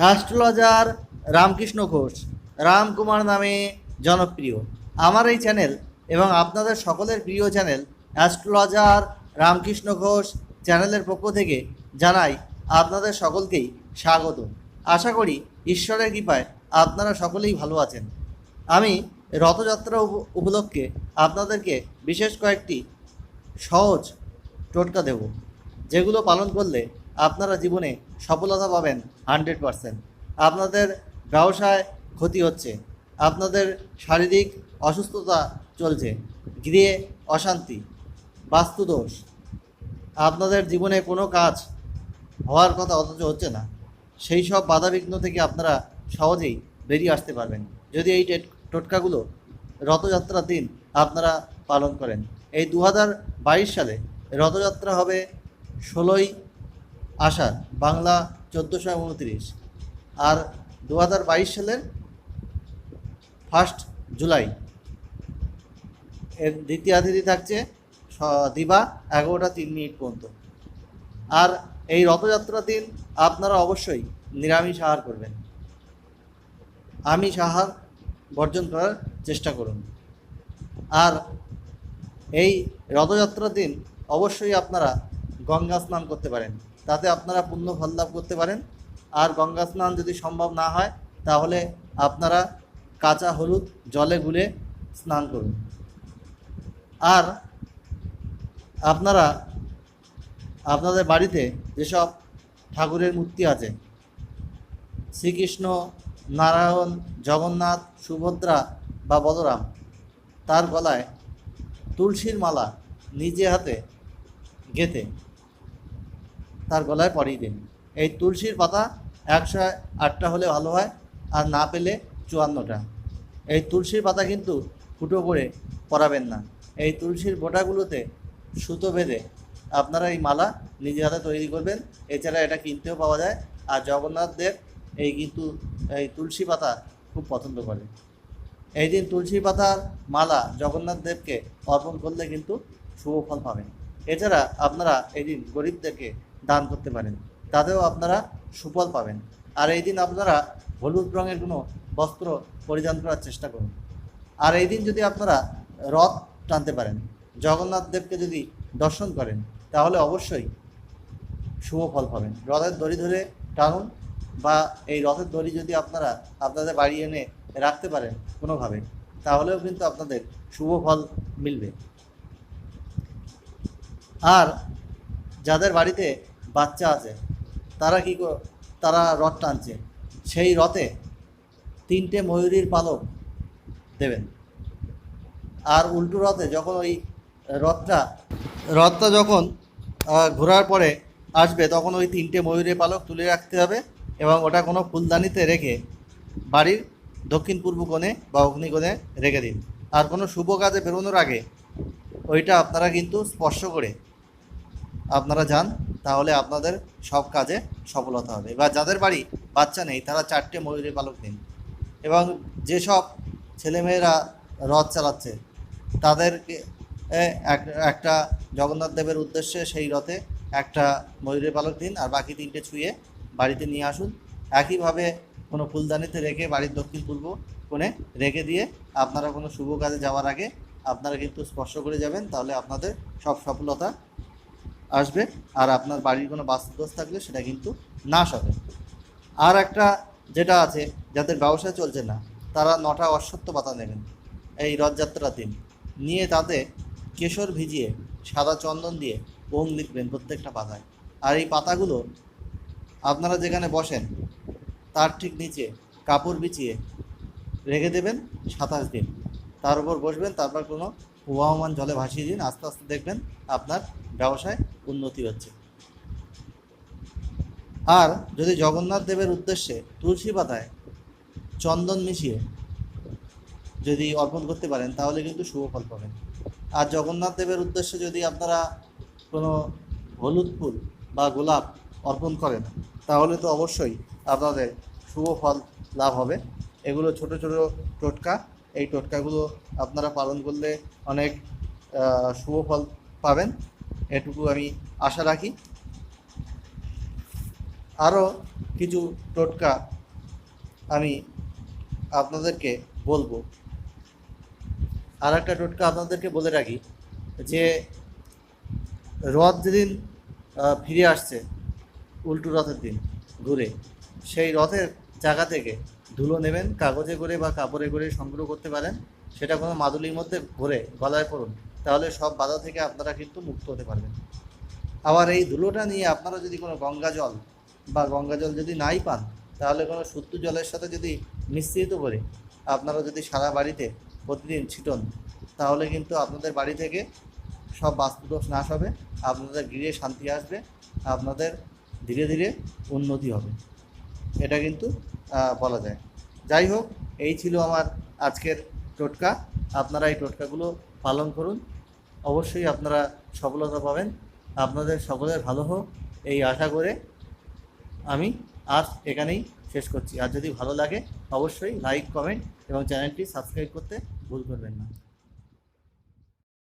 Astrologer Ramakrishna Ghosh Ramkumar নামে জনপ্রিয় আমার এই চ্যানেল এবং আপনাদের সকলের প্রিয় চ্যানেল অ্যাস্ট্রোলজার রামকৃষ্ণ ঘোষ চ্যানেলের পক্ষ থেকে জানাই আপনাদের সকলকেই স্বাগত। আশা করি ঈশ্বরের কৃপায় আপনারা সকলেই ভালো আছেন। আমি রথযাত্রা উপলক্ষে আপনাদেরকে বিশেষ কয়েকটি সহজ টোটকা দেব, যেগুলো পালন করলে আপনারা জীবনে সফলতা পাবেন 100%। আপনাদের ব্যবসায় ক্ষতি হচ্ছে, আপনাদের শারীরিক অসুস্থতা চলছে, গৃহে অশান্তি, বাস্তুদোষ, আপনাদের জীবনে কোনো কাজ হওয়ার কথা অথচ হচ্ছে না, সেই সব বাধাবিঘ্ন থেকে আপনারা সহজেই বেরিয়ে আসতে পারবেন যদি এই টোটকাগুলো রথযাত্রার দিন আপনারা পালন করেন। এই 2022 সালে রথযাত্রা হবে 16ই আষাঢ়, বাংলা 1429, আর 2022 সালের 1 জুলাই। এর দ্বিতীয় তিথি থাকছে দিবা 11টা 3 মিনিট পর্যন্ত। আর এই রথযাত্রার দিন আপনারা অবশ্যই নিরামিষ আহার করবেন, আমিষ আহার বর্জন করার চেষ্টা করুন। আর এই রথযাত্রার দিন অবশ্যই আপনারা গঙ্গা স্নান করতে পারেন, তাতে আপনারা পুণ্য ফল লাভ করতে পারেন। আর গঙ্গা স্নান যদি সম্ভব না হয় তাহলে আপনারা কাঁচা হলুদ জলে গুলে স্নান করুন। আর আপনারা আপনাদের বাড়িতে যেসব ঠাকুরের মূর্তি আছে, শ্রীকৃষ্ণ, নারায়ণ, জগন্নাথ, সুভদ্রা বা বলরাম, তার গলায় তুলসীর মালা নিজে হাতে গেঁথে তার গলায় পরিয়ে দিন। এই তুলসীর পাতা 108টা হলে ভালো হয়, আর না পেলে 54টা। এই তুলসীর পাতা কিন্তু ফুটো করে পরাবেন না, এই তুলসীর বোটাগুলোতে সুতো বেঁধে আপনারা এই মালা নিজে হাতে তৈরি করবেন। এছাড়া এটা কিনতেও পাওয়া যায়। আর জগন্নাথ দেব এই তুলসী পাতা খুব পছন্দ করে। এই দিন তুলসী পাতার মালা জগন্নাথ দেবকে অর্পণ করলে কিন্তু শুভ ফল পাবেন। এছাড়া আপনারা এই দিন গরিবদেরকে দান করতে পারেন, তাতেও আপনারা সুফল পাবেন। আর এই দিন আপনারা হলুদ রঙের কোনো বস্ত্র পরিধান করার চেষ্টা করুন। আর এই দিন যদি আপনারা রথ টানতে পারেন, জগন্নাথ দেবকে যদি দর্শন করেন, তাহলে অবশ্যই শুভ ফল পাবেন। রথের দড়ি ধরে টানুন, বা এই রথের দড়ি যদি আপনারা আপনাদের বাড়ি এনে রাখতে পারেন কোনোভাবে, তাহলেও কিন্তু আপনাদের শুভ ফল মিলবে। আর যাদের বাড়িতে বাচ্চা আছে তারা রথ টানছে, সেই রথে 3টে ময়ূরীর পালক দেবেন। আর উল্টো রথে যখন ওই রথটা যখন ঘোরার পরে আসবে, তখন ওই 3টে ময়ূরের পালক তুলে রাখতে হবে এবং ওটা কোনো ফুলদানিতে রেখে বাড়ির দক্ষিণ পূর্ব কোণে বা অগ্নিকোণে রেখে দিন। আর কোনো শুভ কাজে বেরোনোর আগে ওইটা আপনারা কিন্তু স্পর্শ করে আপনারা যান, তাহলে আপনাদের সব কাজে সফলতা হবে। বা যাদের বাড়ি বাচ্চা নেই তারা 4টে ময়ূরের পালক দিন। এবং যেসব ছেলেমেয়েরা রথ চালাচ্ছে তাদেরকে একটা জগন্নাথ দেবের উদ্দেশ্যে সেই রথে একটা ময়ূরের পালক দিন, আর বাকি 3টে ছুঁয়ে বাড়িতে নিয়ে আসুন। একইভাবে কোনো ফুলদানিতে রেখে বাড়ির দক্ষিণ পূর্ব কোণে রেখে দিয়ে আপনারা কোনো শুভ কাজে যাওয়ার আগে আপনারা কিন্তু স্পর্শ করে যাবেন, তাহলে আপনাদের সব সফলতা আসবে। আর আপনার বাড়ির কোনো বাস্তুদোষ থাকলে সেটা কিন্তু নাশ হবে। আর একটা যেটা আছে, যাদের ব্যবসা চলছে না, তারা 9টা অশ্বত্থ পাতা নেবেন এই রথযাত্রার দিন, নিয়ে তাতে কেশর ভিজিয়ে সাদা চন্দন দিয়ে ওম লিখবেন প্রত্যেকটা পাতায়। আর এই পাতাগুলো আপনারা যেখানে বসেন তার ঠিক নিচে কাপড় বিছিয়ে রেখে দেবেন 27 দিন। তার উপর বসবেন, তারপর কোনো প্রবাহমান জলে ভাসিয়ে দিন। আস্তে আস্তে দেখবেন আপনার ব্যবসায় উন্নতি হচ্ছে। আর যদি জগন্নাথ দেবের উদ্দেশ্যে তুলসী পাতায় চন্দন মিশিয়ে যদি অর্পণ করতে পারেন, তাহলে কিন্তু শুভ ফল পাবেন। আর জগন্নাথ দেবের উদ্দেশ্যে যদি আপনারা কোনো হলুদ ফুল বা গোলাপ অর্পণ করেন, তাহলে তো অবশ্যই আপনাদের শুভ ফল লাভ হবে। এগুলো ছোট ছোট টোটকা, এই টোটকাগুলো আপনারা পালন করলে অনেক শুভ ফল পাবেন, এটুকু আমি আশা রাখি। আরও কিছু টোটকা আমি আপনাদেরকে বলবো। আর একটা টোটকা আপনাদেরকে বলে রাখি যে রথ যেদিন ফিরে আসছে উল্টো রথের দিন ঘুরে, সেই রথের জায়গা থেকে ধুলো নেবেন, কাগজে করে বা কাপড়ে করে সংগ্রহ করতে পারেন, সেটা কোনো মাদুলির মধ্যে ভরে গলায় পড়ুন, তাহলে সব বাধা থেকে আপনারা কিন্তু মুক্ত হতে পারবেন। আবার এই ধুলোটা নিয়ে আপনারা যদি কোনো গঙ্গা জল বা গঙ্গা জল যদি নাই পান, তাহলে কোনো শুদ্ধ জলের সাথে যদি মিশ্রিত করে আপনারা যদি সারা বাড়িতে প্রতিদিন ছিটন, তাহলে কিন্তু আপনাদের বাড়ি থেকে সব বাস্তুদোষ নাশ হবে, আপনাদের গৃহে শান্তি আসবে, আপনাদের ধীরে ধীরে উন্নতি হবে, এটা কিন্তু বলা যায়। যাই হোক, এই ছিল আমার আজকের টোটকা। আপনারা এই টোটকাগুলো পালন করুন, অবশ্যই আপনারা সফলতা পাবেন। আপনাদের সকলের ভালো হোক এই আশা করে আমি আজ এখানেই শেষ করছি। আর যদি ভালো লাগে অবশ্যই লাইক, কমেন্ট এবং চ্যানেলটি সাবস্ক্রাইব করতে ভুল করবেন না।